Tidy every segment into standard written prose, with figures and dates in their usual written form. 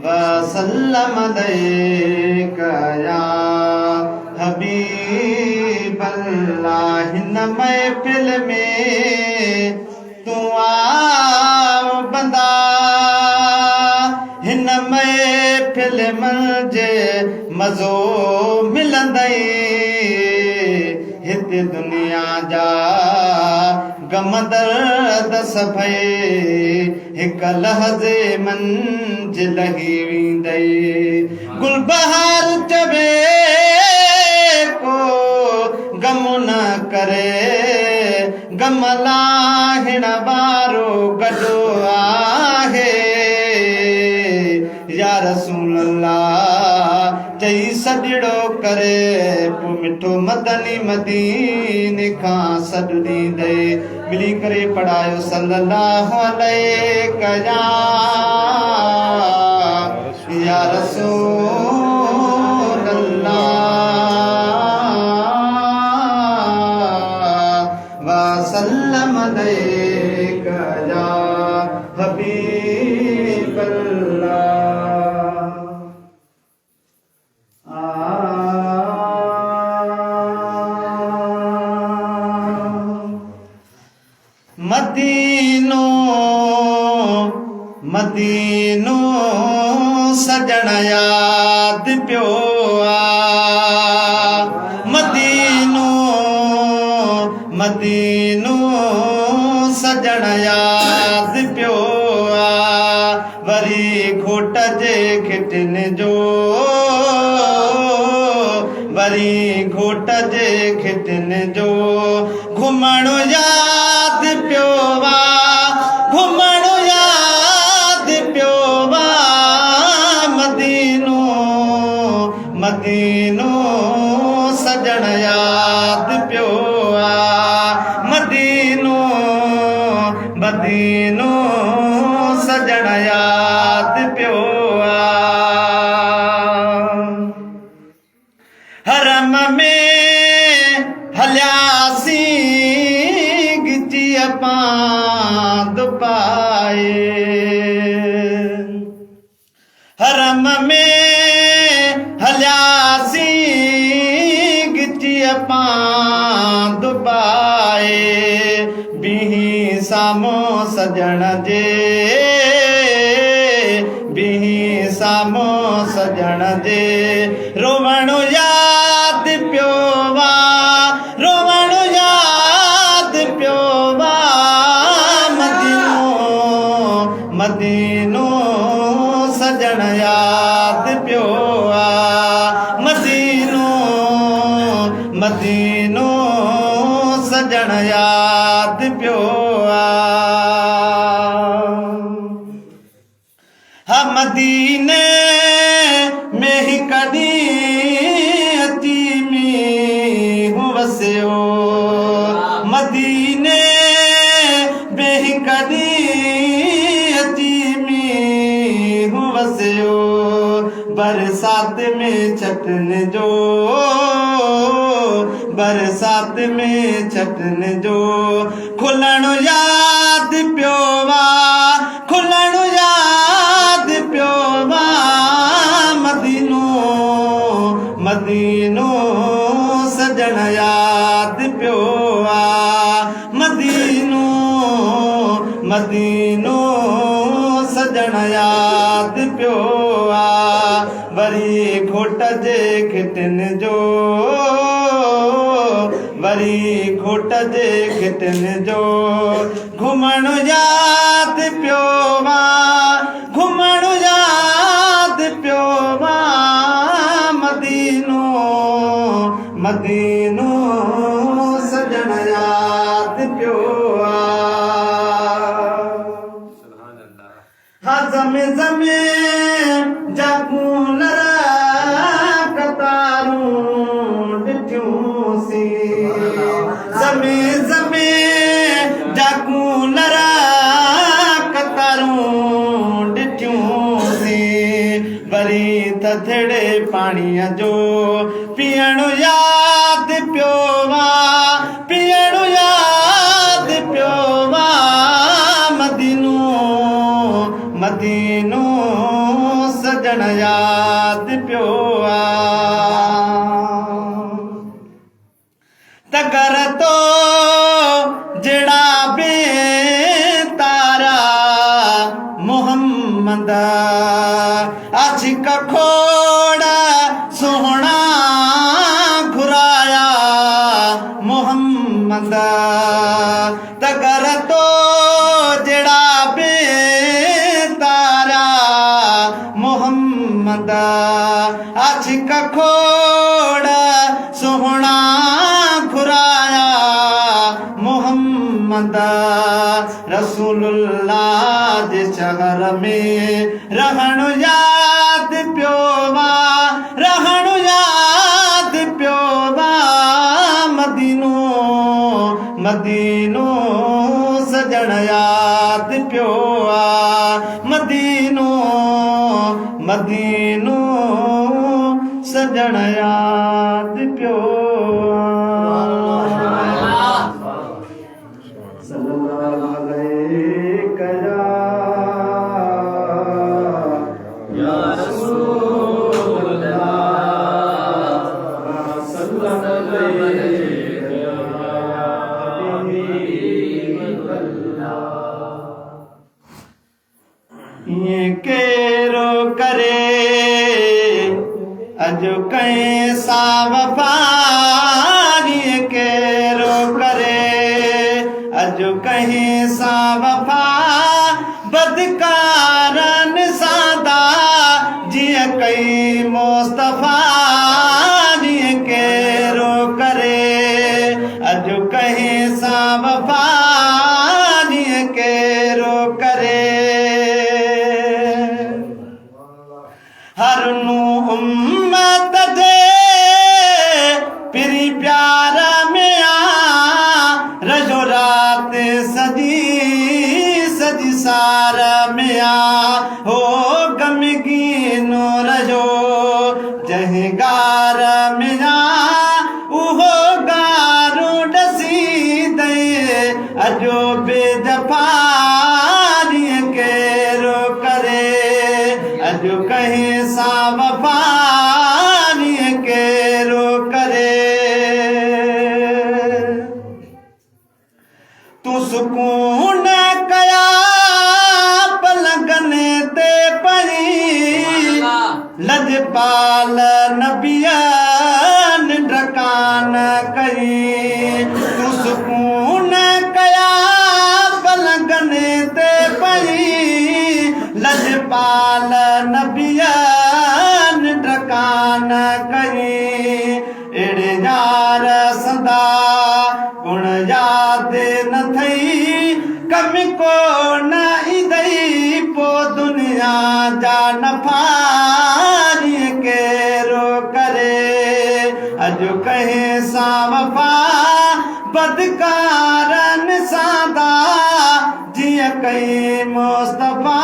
वसल्लम अलैका या हबीब अल्लाह। हिन महफिल में तू आओ बंदा, हिन महफिल मुझे मज़ो मिलंदई। हिते दुनिया जा गम दर्द सभई हिक लहज़े मंझि लही वेंदई। गुलबहार चवे को गम न करे, गम लाहिण वारो गॾु आहे। या रसूल अल्लाह चई सॼड़ो करे पोइ मिठो मदनी मदीने खां सॾु ॾींदई। मिली करे पढ़ायो सल्लल्लाहु अलैहि या रसूल अल्लाह वसल्लम अलैका या हबीब अल्लाह। मदीनो मदीनो सजण याद पियो आ। मदीनो मदीनो सजण याद पियो आ। वरी घोट जे खिटिन जो, वरी घोट जे खिटिन जो घुमण याद पियो आ। घुमण याद पियो आ। मदीनो मदीनो सजण याद पियो आ। मदीनो मदीनो सजण याद पियो आ। हरम में हलियासीं गिचीअ पांद पाए। हरम में हलियासीं गिचीअ पांद पाए। बीहीं साम्हूं सजण जे, बीहीं साम्हूं सजण जे रोवण याद पियो आ। रोवण याद पियो आ। मदीनो मदीनो सजण याद पियो आ। मदीनो मदीनो सजण याद पियो आ। हा मदीने में ही कॾहिं अची मींहुं वसियो। मदीने में ही कॾहिं अची मींहुं वसियो। बरसात में छटन जो, बरसात में छटन जो खुलण याद पियो आ। खुलण याद पियो आ। मदीनो मदीनो सजण याद पियो आ। मदीनो मदीनो सजण याद पियो आ। वरी घोट जे खिटिन जो, वरी घोट जे खिटिन जो घुमण याद पियो आ। घुमण याद पियो आ। मदीनो मदीनो सजण याद पियो आ। हा ज़मे ज़मे जाकूलर कतारूं ॾिठियूंसीं। ज़मे ज़मे जाकूलर कतारूं ॾिठियूंसीं। वरी थधड़े पाणीअ जो पीअण याद पियो आ। पीअण याद पियो तगर तो जड़ा बे तारा मुहम्मद आशिक खोड़ा सोहना घुराया मुहम्मद तगर तो जड़ा बे तारा मुहम्मद आशिक खोड़ा सोहना घुराया मुहम्मद रसूलुल्लाह जे शहर में रहणु याद प्योवा रहणु याद प्योवा मदीनो मदीनो सजण याद प्योवा मदीनो मदीनो सजण याद प्योवा सल्लल्लाहु अलैहि या रसूलल्लाह सल्लल्लाहु अलैहि या हबीबल्लाह ये केरो करे अजो कहीं सा वफा ये केरो करे अजो कहीं सा वफा बदकारन सादा जिया कई मुस्तफा जिए केरो करे अजो कहीं सा वफा जिए केरो करे हर नू उम्मत दे पिरी प्यारा में आ रजो रात सजी सजी सारा में आ हो गमगीनो रजो जहगार में आ उहो गारो डसी दे अजो बेजफा केरो करे अजो कहीं सा वफा केरो करे तू सुकून कया पलगने ते परी लजपाल नबियन ढकान कई तू सुकून कया पलगने ते परी लजपाल नबियन ढकान कई एड़े यार सदा गुण याद न थई कमी को न इदई पो दुनिया जा नफा केरो करे अजो कहे सा वफा बदकारन सादा जिया कई मुस्तफा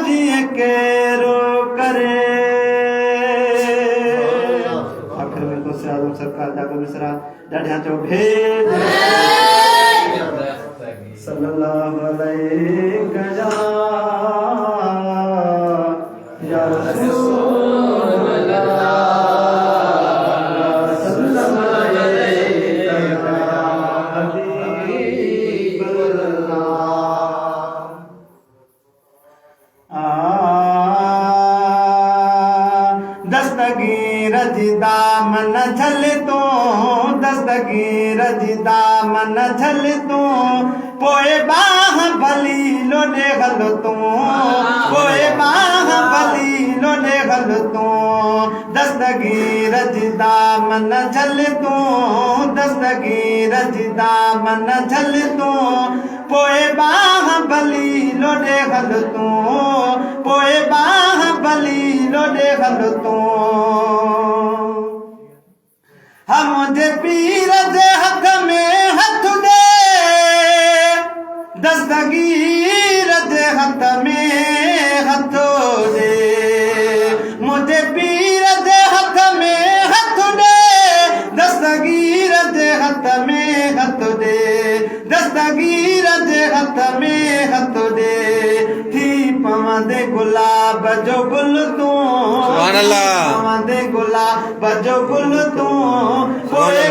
जिया केरो करे आखिर में तो आदम सरकार जागो मिसरा ॾाढियां चो भेज सल्लल्लाहु अलैहि या रसूलल्लाह सल्लल्लाहु अलैहि या हबीबल्लाह दस्तगीर जिदा मन झल तो दस्तगीर जिदा मन झल तो पोए बाह भली लोने गल तो पोए बाह भली लोने गल तो दस्तगीर जिदा मन झल तो दस्तगीर जिदा मन झल तो पोए बाह भली लोने गल तो पोए बाह भली लोने गल तो हम मुझे पीर दे हक में हथ दे दस्तगीर दे हथ में हथ दे मुझे पीर दे हथ में हथ दे दस्तगीर दे हथ में हथ दे दस्तगीर दे हथ में हथ दे थी पवंदे गुलाब जो गुल तू सुभान अल्लाह पवंदे गुलाब जो गुल तू पोए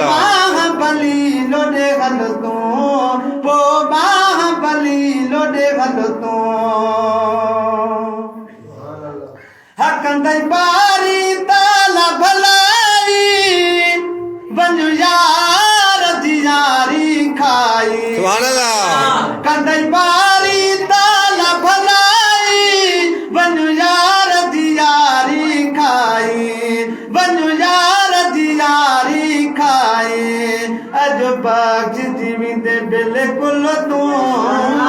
बाग जीवी दे बिल्कुल तू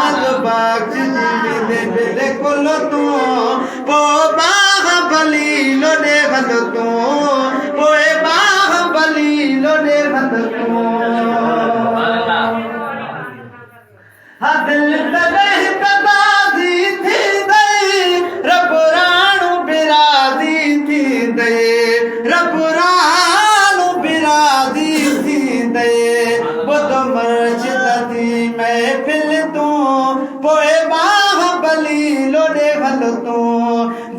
अज बाग जीवी दे बिल्कुल तू पो बाहुबली लो दे बंद तू पोए बाहुबली लो दे बंद तू हा दिल तबह तबादी थी दई रब राणू बिरादी थी दई रब राणू बिरादी थी दई बुध मर्शिद थी महफिल तू पोए बाहुबली लो दे बंद तू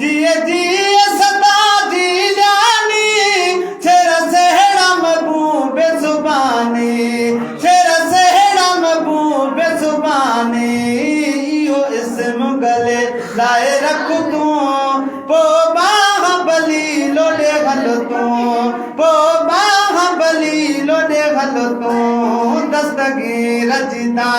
जिए जिए सदा जी जानी शेर सेहड़ा मबू बेजुबानी शेर सेहड़ा मबू बेजुबानी यो इसम गले लाए रख तू पो बाहुबली लो दे भल तू पो बाहुबली लो दे भल तू दस्तगीर जिदा